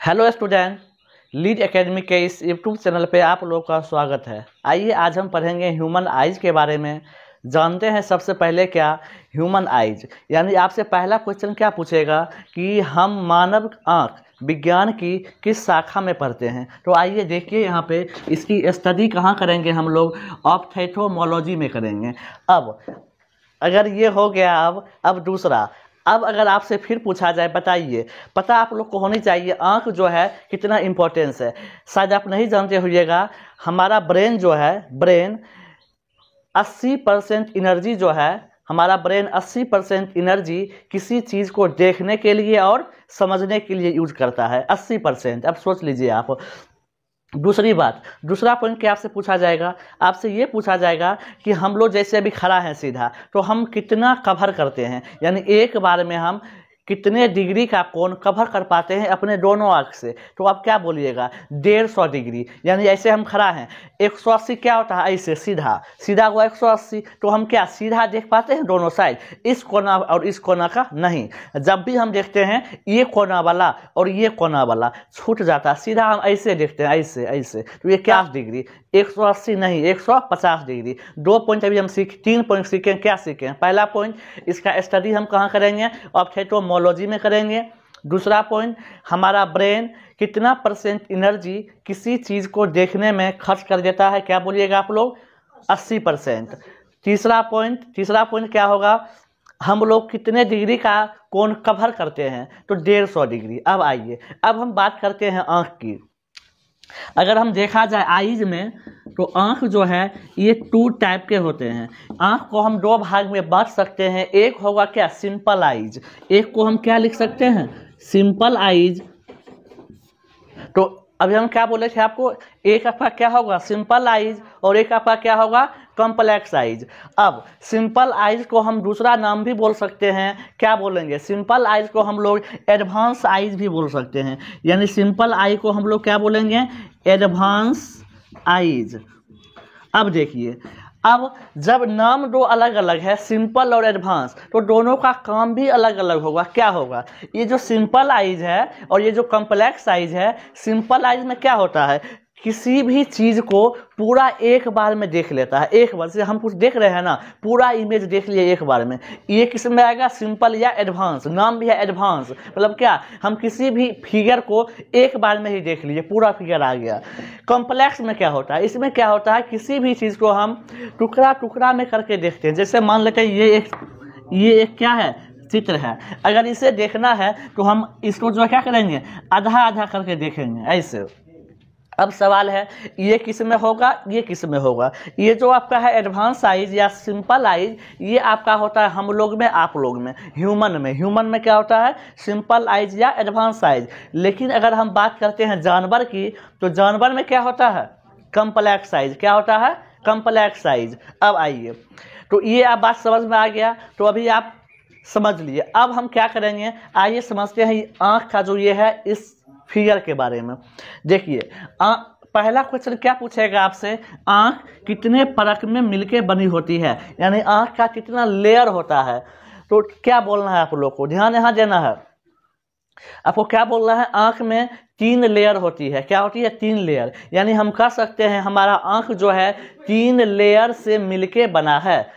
Hello student, lead academy के इस YouTube channel पे आप लोग का स्वागत है। आइए आज हम पढ़ेंगे ह्यूमन आइज के बारे में। जानते हैं सबसे पहले क्या ह्यूमन आइज, यानी आपसे पहला क्वेश्चन क्या पूछेगा कि हम मानव आँख विज्ञान की किस शाखा में पढ़ते हैं। तो आइए देखिए यहाँ पे इसकी स्टडी कहाँ करेंगे हम लोग, ऑप्थेल्मोलॉजी में करेंगे। अब अगर ये हो गया, अब दूसरा, अब अगर आपसे फिर पूछा जाए, बताइए, पता आप लोग को होनी चाहिए आँख जो है कितना इम्पोर्टेंस है। शायद आप नहीं जानते होइएगा, हमारा ब्रेन जो है, ब्रेन 80% एनर्जी जो है, हमारा ब्रेन 80% एनर्जी किसी चीज़ को देखने के लिए और समझने के लिए यूज करता है। 80%। अब सोच लीजिए आप। दूसरी बात, दूसरा पॉइंट क्या आपसे पूछा जाएगा, आपसे ये पूछा जाएगा कि हम लोग जैसे अभी खड़ा है सीधा, तो हम कितना कवर करते हैं, यानी एक बार में हम कितने डिग्री का कोण कवर कर पाते हैं अपने दोनों आँख से। तो आप क्या बोलिएगा, 150 डिग्री। यानी ऐसे हम खड़ा हैं, 180 क्या होता है, ऐसे सीधा सीधा हुआ 180, तो हम क्या सीधा देख पाते हैं दोनों साइड, इस कोना और इस कोना का नहीं। जब भी हम देखते हैं ये कोना वाला और ये कोना वाला छूट जाता है, सीधा हम ऐसे देखते हैं, ऐसे ऐसे, तो ये क्या डिग्री, 180 नहीं, 150 डिग्री। 2 पॉइंट अभी हम 3 पॉइंट सीखें। क्या सीखें, पहला पॉइंट, इसका स्टडी हम कहाँ करेंगे, ऑप्थेल्मोलॉजी में करेंगे। दूसरा पॉइंट, हमारा ब्रेन कितना परसेंट एनर्जी किसी चीज़ को देखने में खर्च कर देता है, क्या बोलिएगा आप लोग, 80%। तीसरा पॉइंट क्या होगा, हम लोग कितने डिग्री का कोण कवर करते हैं, तो 150 डिग्री। अब आइए, अब हम बात करते हैं आँख की। अगर हम देखा जाए आइज में, तो आँख जो है ये 2 टाइप के होते हैं। आँख को हम 2 भाग में बांट सकते हैं। एक होगा क्या, सिंपल आइज, एक को हम क्या लिख सकते हैं, सिंपल आइज। तो अभी हम क्या बोले थे आपको, एक आपका क्या होगा सिंपल आइज और एक आपका क्या होगा कॉम्प्लेक्स आइज। अब सिंपल आइज को हम दूसरा नाम भी बोल सकते हैं, क्या बोलेंगे, सिंपल आइज को हम लोग एडवांस आइज भी बोल सकते हैं। यानी सिंपल आई को हम लोग क्या बोलेंगे, एडवांस आइज। अब देखिए, अब जब नाम 2 अलग अलग है, सिंपल और एडवांस, तो दोनों का काम भी अलग अलग होगा। क्या होगा, ये जो सिंपल आइज है और ये जो कॉम्प्लेक्स आइज है, सिंपल आइज में क्या होता है, किसी भी चीज़ को पूरा एक बार में देख लेता है। एक बार से हम कुछ देख रहे हैं ना, पूरा इमेज देख लिए एक बार में। ये किस में आएगा, सिंपल या एडवांस, नाम भी है एडवांस। मतलब क्या, हम किसी भी फिगर को एक बार में ही देख लिए, पूरा फिगर आ गया। कॉम्प्लेक्स में क्या होता है, इसमें क्या होता है, किसी भी चीज़ को हम टुकड़ा टुकड़ा में करके देखते हैं। जैसे मान लेते हैं ये एक क्या है, चित्र है। अगर इसे देखना है तो हम इसको जो क्या करेंगे, आधा आधा करके देखेंगे ऐसे। अब सवाल है, ये किस में होगा, ये किस में होगा। ये जो आपका है एडवांस आइज या सिंपल आइज, ये आपका होता है हम लोग में, आप लोग में, ह्यूमन में क्या होता है, सिंपल आइज या एडवांस आइज। लेकिन अगर हम बात करते हैं जानवर की, तो जानवर में क्या होता है, कॉम्प्लेक्स आइज। क्या होता है, कॉम्प्लेक्स आइज। अब आइए, तो ये आप बात समझ में आ गया, तो अभी आप समझ लिए। अब हम क्या करेंगे, आइए समझते हैं आँख का जो ये है इस फिगर के बारे में। देखिए, पहला क्वेश्चन क्या पूछेगा आपसे, आँख कितने परत में मिलके बनी होती है, यानी आँख का कितना लेयर होता है। तो क्या बोलना है आप लोग को, ध्यान यहाँ देना है। आपको क्या बोलना है, आँख में 3 लेयर होती है। क्या होती है, 3 लेयर। यानी हम कह सकते हैं हमारा आँख जो है 3 लेयर से मिलके बना है।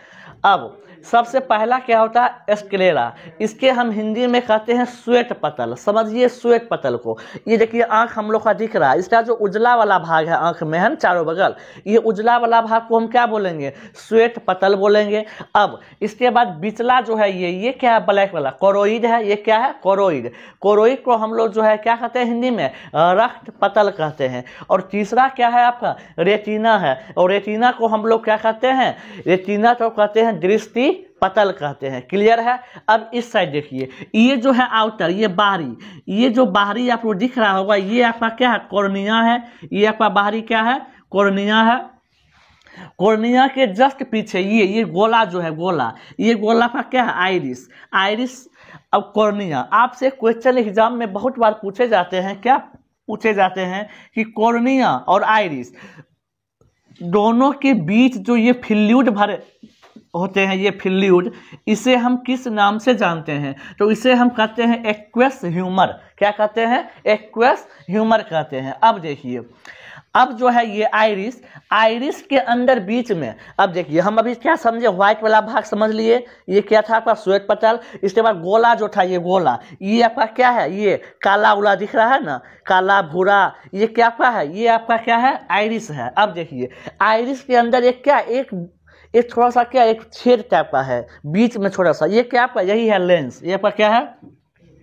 अब सबसे पहला क्या होता है, स्क्लेरा। इसके हम हिंदी में कहते हैं श्वेत पटल। समझिए श्वेत पटल को। ये देखिए आँख हम लोग का दिख रहा है, इसका जो उजला वाला भाग है आँख में है चारों बगल, ये उजला वाला भाग को हम क्या बोलेंगे, श्वेत पटल बोलेंगे। अब इसके बाद बिचला जो है ये क्या है, ब्लैक वाला कोरोइड है। ये क्या है, कोरोइड। कोरोइड को हम लोग जो है क्या कहते हैं हिंदी में, रक्त पटल कहते हैं। और तीसरा क्या है आपका, रेटिना है। और रेटिना को हम लोग क्या कहते हैं, रेटिना को कहते हैं दृष्टि पटल कहते हैं। क्लियर है। अब इस साइड देखिए, ये जो है आउटर, ये बाहरी, ये जो बाहरी आपको दिख रहा होगा, ये आपका क्या है, कॉर्निया है। ये आपका बाहरी क्या है, कॉर्निया है। कॉर्निया के जस्ट पीछे ये गोला जो है, गोला, ये गोला का क्या है, आइरिस। आइरिस अब कॉर्निया। आपसे क्वेश्चन एग्जाम में बहुत बार पूछे जाते हैं, क्या पूछे जाते हैं कि कॉर्निया और आइरिस दोनों के बीच जो ये फ्लूइड भरे, होते हैं ये फ्लूइड, इसे हम किस नाम से जानते हैं? तो इसे हम कहते हैं एक्वस ह्यूमर। क्या कहते हैं? एक्वस ह्यूमर कहते हैं। अब देखिए, अब जो है ये आइरिस, आइरिस के अंदर बीच में, अब देखिए हम अभी क्या समझे, व्हाइट वाला भाग समझ लिए, ये क्या था आपका श्वेत पटल। इसके बाद गोला जो था, ये गोला, ये आपका क्या है, ये काला उला दिख रहा है ना, काला भूरा, ये क्या आपका है, ये आपका क्या है, आइरिस है। अब देखिए आइरिस के अंदर एक क्या, एक थोड़ा सा क्या, एक छेद टाइप का है बीच में छोटा सा, ये क्या आपका, यही है लेंस। ये आपका क्या है,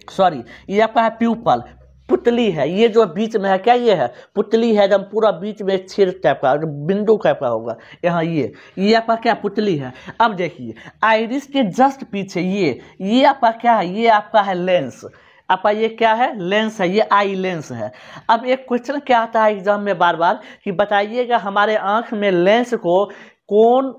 सॉरी, ये आपका है प्यूपल, पुतली है। ये जो बीच में है क्या, ये है पुतली है, एकदम पूरा बीच में छेद टाइप का, बिंदु टाइप का होगा यहाँ, ये आपका क्या, पुतली है। अब देखिए आइरिस के जस्ट पीछे ये आपका क्या है, ये आपका है लेंस। आपका ये क्या है, लेंस है, ये आई लेंस है। अब एक क्वेश्चन क्या आता है एग्जाम में बार बार कि बताइएगा हमारे आंख में लेंस को कौन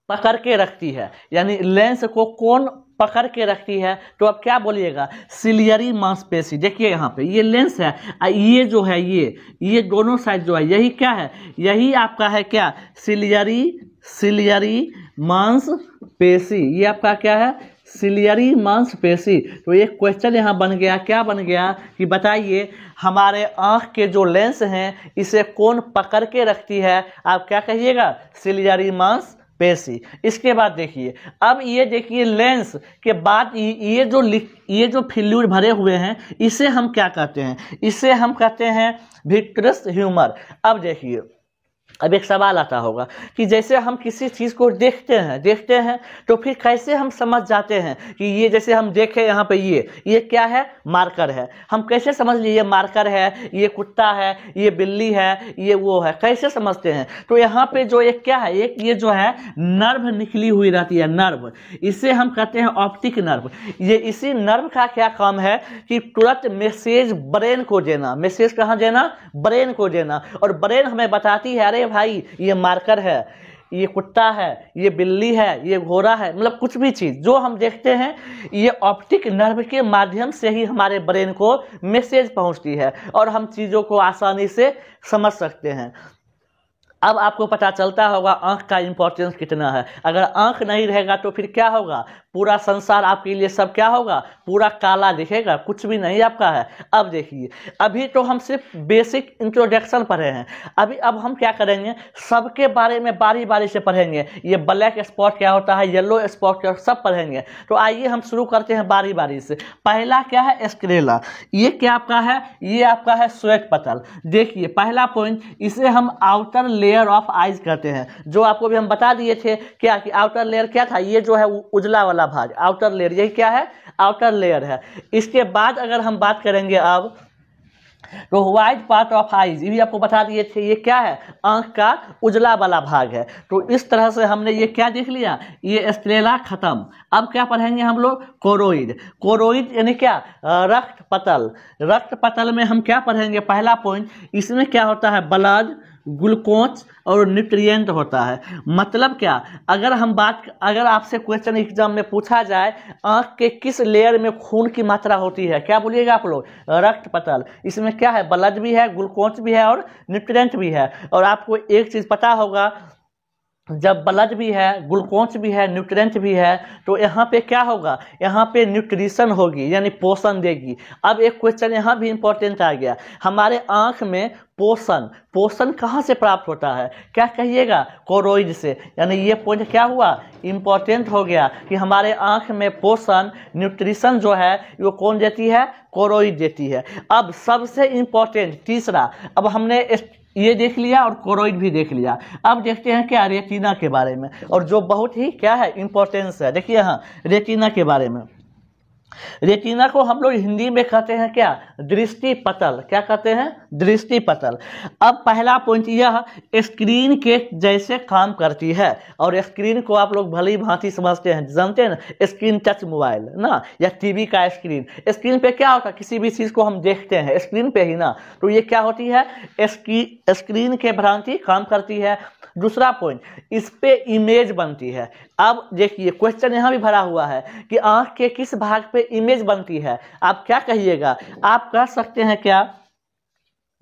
पकड़ के रखती है, यानी लेंस को कौन पकड़ के रखती है? तो अब क्या बोलिएगा, सिलियरी मांसपेशी। देखिए यहाँ पे ये लेंस है, ये जो है ये दोनों साइड जो है, यही क्या है, यही आपका है क्या, सिलियरी मांसपेशी। ये आपका क्या है, सिलियरी मांसपेशी। तो एक क्वेश्चन यहाँ बन गया, क्या बन गया कि बताइए हमारे आँख के जो लेंस हैं इसे कौन पकड़ के रखती है? आप क्या कहिएगा, सिलियरी मांसपेशी। इसके बाद देखिए, अब ये देखिए लेंस के बाद ये जो फ्लूइड भरे हुए हैं इसे हम क्या कहते हैं? इसे हम कहते हैं विट्रस ह्यूमर। अब देखिए, अब एक सवाल आता होगा कि जैसे हम किसी चीज़ को देखते हैं तो फिर कैसे हम समझ जाते हैं कि ये, जैसे हम देखे यहाँ पे ये क्या है, मार्कर है। हम कैसे समझ लिए ये मार्कर है, ये कुत्ता है, ये बिल्ली है, ये वो है, कैसे समझते हैं? तो यहाँ पे जो एक क्या है, एक ये जो है नर्व निकली हुई रहती है, नर्व, इसे हम कहते हैं ऑप्टिक नर्व। ये इसी नर्व का क्या काम है कि तुरंत मैसेज ब्रेन को देना। मैसेज कहाँ देना? ब्रेन को देना। और ब्रेन हमें बताती है, अरे भाई ये मार्कर है, ये कुत्ता है, ये बिल्ली है, ये घोड़ा है, मतलब कुछ भी चीज जो हम देखते हैं ये ऑप्टिक नर्व के माध्यम से ही हमारे ब्रेन को मैसेज पहुंचती है और हम चीजों को आसानी से समझ सकते हैं। अब आपको पता चलता होगा आंख का इंपॉर्टेंस कितना है। अगर आंख नहीं रहेगा तो फिर क्या होगा, पूरा संसार आपके लिए सब क्या होगा, पूरा काला दिखेगा, कुछ भी नहीं आपका है। अब देखिए, अभी तो हम सिर्फ बेसिक इंट्रोडक्शन पढ़े हैं, अब हम क्या करेंगे, सबके बारे में बारी बारी से पढ़ेंगे। ये ब्लैक स्पॉट क्या होता है, येलो स्पॉट क्या, सब पढ़ेंगे। तो आइए हम शुरू करते हैं बारी बारी से। पहला क्या है, स्क्लेरा। ये क्या आपका है, ये आपका है श्वेत पटल। देखिए पहला पॉइंट, इसे हम आउटर लेयर ऑफ आइज कहते हैं। जो आपको भी हम बता दिए थे क्या कि आउटर लेयर क्या था, ये जो है उजला वाला भाग, आउटर लेयर, यही क्या है, आउटर लेयर है। इसके बाद अगर हम बात करेंगे अब, तो व्हाइट पार्ट ऑफ आइज, ये भी आपको बता दिए थे, ये क्या है, आंख का उजला वाला भाग है। तो इस तरह से हमने ये क्या देख लिया, ये स्क्लेरा खत्म। अब क्या पढ़ेंगे हम लोग, कोरोइड। कोरोइड यानी क्या, रक्त पटल। रक्त पटल में हम क्या पढ़ेंगे, पहला पॉइंट, इसमें क्या होता है, ब्लड, ग्लूकोज और न्यूट्रिएंट होता है। मतलब क्या, अगर आपसे क्वेश्चन एग्जाम में पूछा जाए आंख के किस लेयर में खून की मात्रा होती है, क्या बोलिएगा आप लोग, रक्त पटल। इसमें क्या है, ब्लड भी है, ग्लूकोज भी है और न्यूट्रिएंट भी है। और आपको एक चीज पता होगा, जब ब्लड भी है, ग्लूकोज भी है, न्यूट्रिएंट भी है, तो यहाँ पे क्या होगा, यहाँ पे न्यूट्रिशन होगी, यानी पोषण देगी। अब एक क्वेश्चन यहाँ भी इंपॉर्टेंट आ गया, हमारे आंख में पोषण कहाँ से प्राप्त होता है, क्या कहिएगा, कोरोइड से। यानी ये पॉइंट क्या हुआ, इंपॉर्टेंट हो गया कि हमारे आंख में पोषण, न्यूट्रिशन जो है वो कौन देती है, कोरोइड देती है। अब सबसे इंपॉर्टेंट तीसरा, अब हमने ये देख लिया और कोरोइड भी देख लिया। अब देखते हैं क्या, रेटिना के बारे में, और जो बहुत ही क्या है, इंपॉर्टेंस है। देखिए यहाँ रेटिना के बारे में, रेटिना को हम लोग हिंदी में कहते हैं क्या, दृष्टि पटल। क्या कहते हैं, दृष्टि पटल। अब पहला पॉइंट यह, स्क्रीन के जैसे काम करती है। और स्क्रीन को आप लोग भली भांति समझते हैं, जानते हैं ना, स्क्रीन टच मोबाइल ना, या टीवी का स्क्रीन। स्क्रीन पे क्या होता है, किसी भी चीज को हम देखते हैं स्क्रीन पे ही ना, तो ये क्या होती है, स्क्रीन के भ्रांति काम करती है। दूसरा पॉइंट, इस पे इमेज बनती है। अब देखिए क्वेश्चन यहाँ भी भरा हुआ है कि आंख के किस भाग पे इमेज बनती है, आप क्या कहिएगा, आप कह सकते हैं क्या,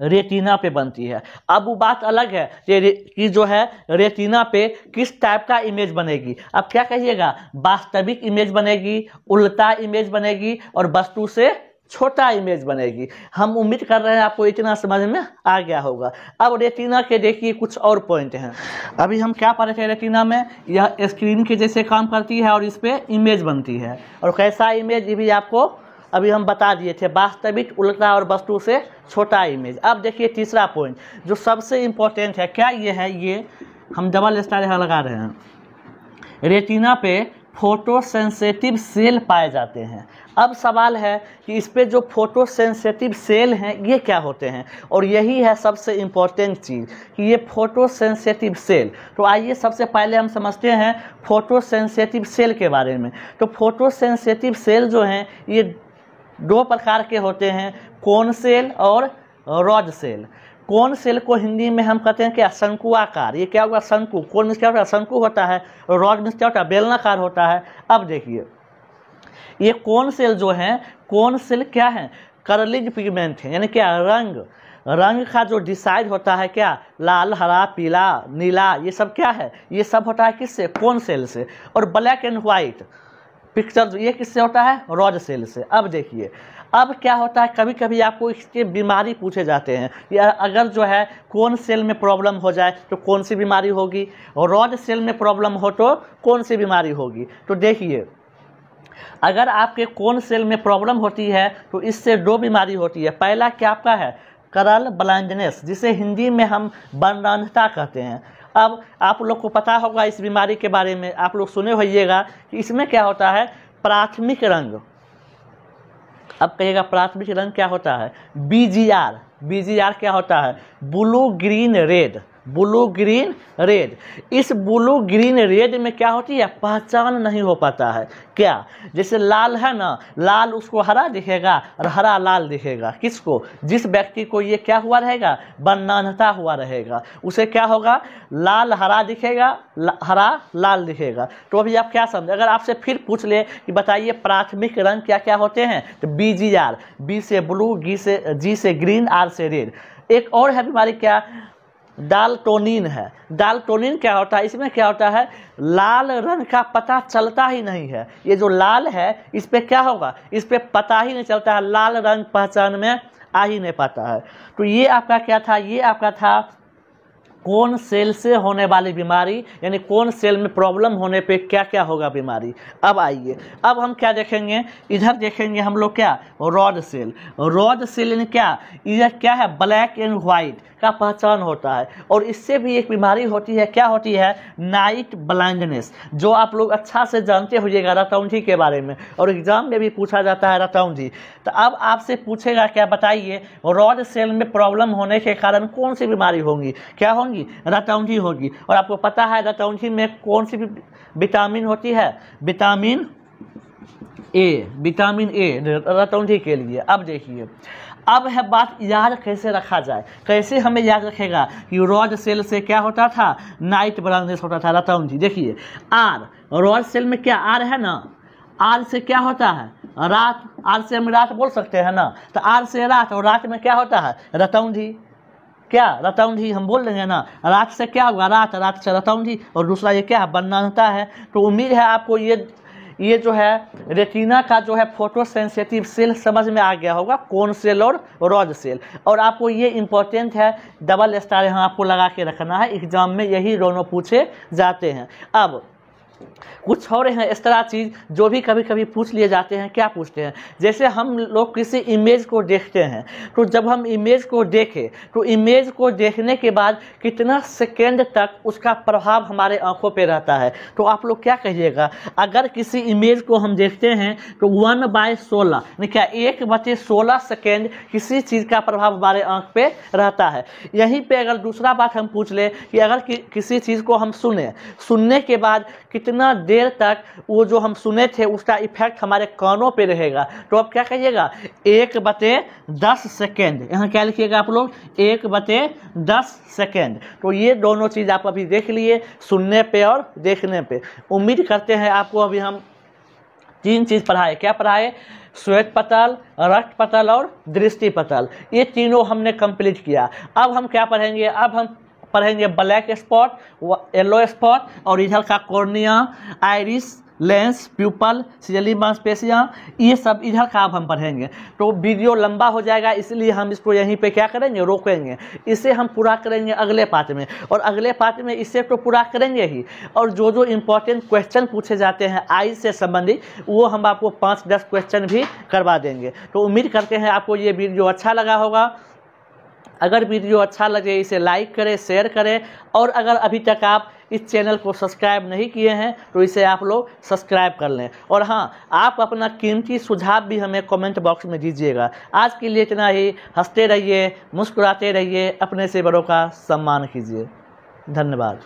रेटिना पे बनती है। अब वो बात अलग है कि जो है रेटिना पे किस टाइप का इमेज बनेगी। अब क्या कहिएगा, वास्तविक इमेज बनेगी, उल्टा इमेज बनेगी और वस्तु से छोटा इमेज बनेगी। हम उम्मीद कर रहे हैं आपको इतना समझ में आ गया होगा। अब रेटिना के देखिए कुछ और पॉइंट हैं। अभी हम क्या पढ़े थे, रेटिना में यह स्क्रीन के जैसे काम करती है और इस पे इमेज बनती है। और कैसा इमेज, ये भी आपको अभी हम बता दिए थे, वास्तविक, उल्टा और वस्तु से छोटा इमेज। अब देखिए तीसरा पॉइंट जो सबसे इम्पोर्टेंट है, क्या ये है, ये हम डबल स्टार यहाँ लगा रहे हैं। रेटिना पे फोटो सेंसिटिव सेल पाए जाते हैं। अब सवाल है कि इस पे जो फोटो सेंसिटिव सेल हैं ये क्या होते हैं, और यही है सबसे इम्पोर्टेंट चीज़ कि ये फोटो सेंसिटिव सेल। तो आइए सबसे पहले हम समझते हैं फोटो सेंसिटिव सेल के बारे में। तो फोटो सेंसिटिव सेल जो हैं ये दो प्रकार के होते हैं, कोन सेल और रॉड सेल। कोन सेल को हिंदी में हम कहते हैं क्या, शंकु आकार। ये क्या होगा, शंकु। कोन में क्या होता है, शंकु होता है, और रॉड में क्या होता है, बेलनाकार होता है। अब देखिए ये कोन सेल जो है, कोन सेल क्या है, कर्लिंग पिगमेंट है, यानी क्या, रंग का जो डिसाइड होता है क्या, लाल, हरा, पीला, नीला, ये सब क्या है, ये सब होता है किससे, कोन सेल से। और ब्लैक एंड व्हाइट पिक्चर ये किससे होता है, रॉड सेल से। अब देखिए अब क्या होता है, कभी कभी आपको इसके बीमारी पूछे जाते हैं, या अगर जो है कोन सेल में प्रॉब्लम हो जाए तो कौन सी बीमारी होगी, और रॉड सेल में प्रॉब्लम हो तो कौन सी बीमारी होगी। तो देखिए अगर आपके कोन सेल में प्रॉब्लम होती है तो इससे दो बीमारी होती है। पहला क्या आपका है, करल ब्लाइंडनेस, जिसे हिंदी में हम बर्नान्धता कहते हैं। अब आप लोग को पता होगा इस बीमारी के बारे में, आप लोग सुने होइएगा कि इसमें क्या होता है, प्राथमिक रंग। अब कहिएगा प्राथमिक रंग क्या होता है, बीजीआर। बीजीआर क्या होता है, blue green red. Blue green red. इस ब्लू ग्रीन रेड में क्या होती है, पहचान नहीं हो पाता है। क्या, जैसे लाल है ना, लाल उसको हरा दिखेगा और हरा लाल दिखेगा। किसको, जिस व्यक्ति को ये क्या हुआ रहेगा, बर्नान्धता हुआ रहेगा, उसे क्या होगा, लाल हरा दिखेगा, हरा लाल दिखेगा। तो अभी आप क्या समझे, अगर आपसे फिर पूछ ले कि बताइए प्राथमिक रंग क्या क्या होते हैं, तो बीजीआर, बी से ब्लू, जी से ग्रीन, आर से रेड। एक और है बीमारी क्या, डाल्टोनिन है। डाल्टोनिन क्या होता है, इसमें क्या होता है, लाल रंग का पता चलता ही नहीं है। ये जो लाल है इस पे क्या होगा, इस पे पता ही नहीं चलता है, लाल रंग पहचान में आ ही नहीं पाता है। तो ये आपका क्या था, ये आपका था कोन सेल से होने वाली बीमारी, यानी कोन सेल में प्रॉब्लम होने पे क्या क्या होगा बीमारी। अब आइए अब हम क्या देखेंगे, इधर देखेंगे हम लोग क्या, रॉड सेल। रॉड सेल यानी क्या, यह क्या है, ब्लैक एंड व्हाइट का पहचान होता है। और इससे भी एक बीमारी होती है, क्या होती है, नाइट ब्लाइंडनेस, जो आप लोग अच्छा से जानते होइएगा रतौंधी के बारे में, और एग्जाम में भी पूछा जाता है रतौंधी। तो अब आपसे पूछेगा क्या, बताइए रॉड सेल में प्रॉब्लम होने के कारण कौन सी बीमारी होंगी, क्या होंगी, रतौंधी होगी। और आपको पता है रतौंधी में कौन सी विटामिन होती है, विटामिन ए, विटामिन ए रतौंधी के लिए। अब देखिए अब है बात, याद कैसे रखा जाए, कैसे हमें याद रखेगा कि रॉड सेल से क्या होता था, नाइट ब्लाइंडनेस होता था, रतौंधी। देखिए आर, रॉड सेल में क्या आर है ना, आर से क्या होता है, रात। आर से हम रात बोल सकते हैं ना, तो आर से रात, और रात में क्या होता है, रतौंधी। क्या, रतौंधी हम बोल देंगे ना, रात से क्या होगा, रात, रात से रतौंधी। और दूसरा ये क्या है, बर्नान्धता है। तो उम्मीद है आपको ये जो है रेटिना का जो है फोटो सेंसिटिव सेल समझ में आ गया होगा, कोन सेल और रॉड सेल। और आपको ये इंपॉर्टेंट है, डबल स्टार यहाँ आपको लगा के रखना है, एग्जाम में यही दोनों पूछे जाते हैं। अब कुछ और हैं इस तरह चीज़ जो भी कभी कभी पूछ लिए जाते हैं। क्या पूछते हैं, जैसे हम लोग किसी इमेज को देखते हैं, तो जब हम इमेज को देखें तो इमेज को देखने के बाद कितना सेकेंड तक उसका प्रभाव हमारे आंखों पे रहता है। तो आप लोग क्या कहिएगा, अगर किसी इमेज को हम देखते हैं तो 1/16 यानी क्या 1/16 सेकेंड किसी चीज़ का प्रभाव हमारे आंख पे रहता है। यहीं पे अगर दूसरा बात हम पूछ ले कि अगर किसी चीज़ को हम सुनने के बाद कितना देर तक वो जो हम सुने थे उसका इफेक्ट हमारे कानों पे रहेगा, तो अब क्या कहिएगा, 1/10 सेकेंड। यहाँ क्या लिखिएगा आप लोग, 1/10 सेकेंड। तो ये दोनों चीज़ आप अभी देख लिए, सुनने पे और देखने पे। उम्मीद करते हैं आपको अभी हम 3 चीज़ पढ़ाए। क्या पढ़ाए? श्वेत पटल, रक्त पटल और दृष्टि पटल, ये तीनों हमने कंप्लीट किया। अब हम क्या पढ़ेंगे? अब हम पढ़ेंगे ब्लैक स्पॉट, येलो स्पॉट और इधर का कॉर्निया, आइरिस, लेंस, प्यूपल, सिजली मांसपेशियाँ, ये सब इधर का अब हम पढ़ेंगे। तो वीडियो लंबा हो जाएगा, इसलिए हम इसको यहीं पे क्या करेंगे? रोकेंगे। इसे हम पूरा करेंगे अगले पार्ट में, और अगले पार्ट में इसे तो पूरा करेंगे ही, और जो जो इम्पोर्टेंट क्वेश्चन पूछे जाते हैं आइज से संबंधित, वो हम आपको 5-10 क्वेश्चन भी करवा देंगे। तो उम्मीद करते हैं आपको ये वीडियो अच्छा लगा होगा। अगर वीडियो अच्छा लगे इसे लाइक करें, शेयर करें, और अगर अभी तक आप इस चैनल को सब्सक्राइब नहीं किए हैं तो इसे आप लोग सब्सक्राइब कर लें। और हाँ, आप अपना कीमती सुझाव भी हमें कमेंट बॉक्स में दीजिएगा। आज के लिए इतना ही। हंसते रहिए, मुस्कुराते रहिए, अपने से बड़ों का सम्मान कीजिए। धन्यवाद।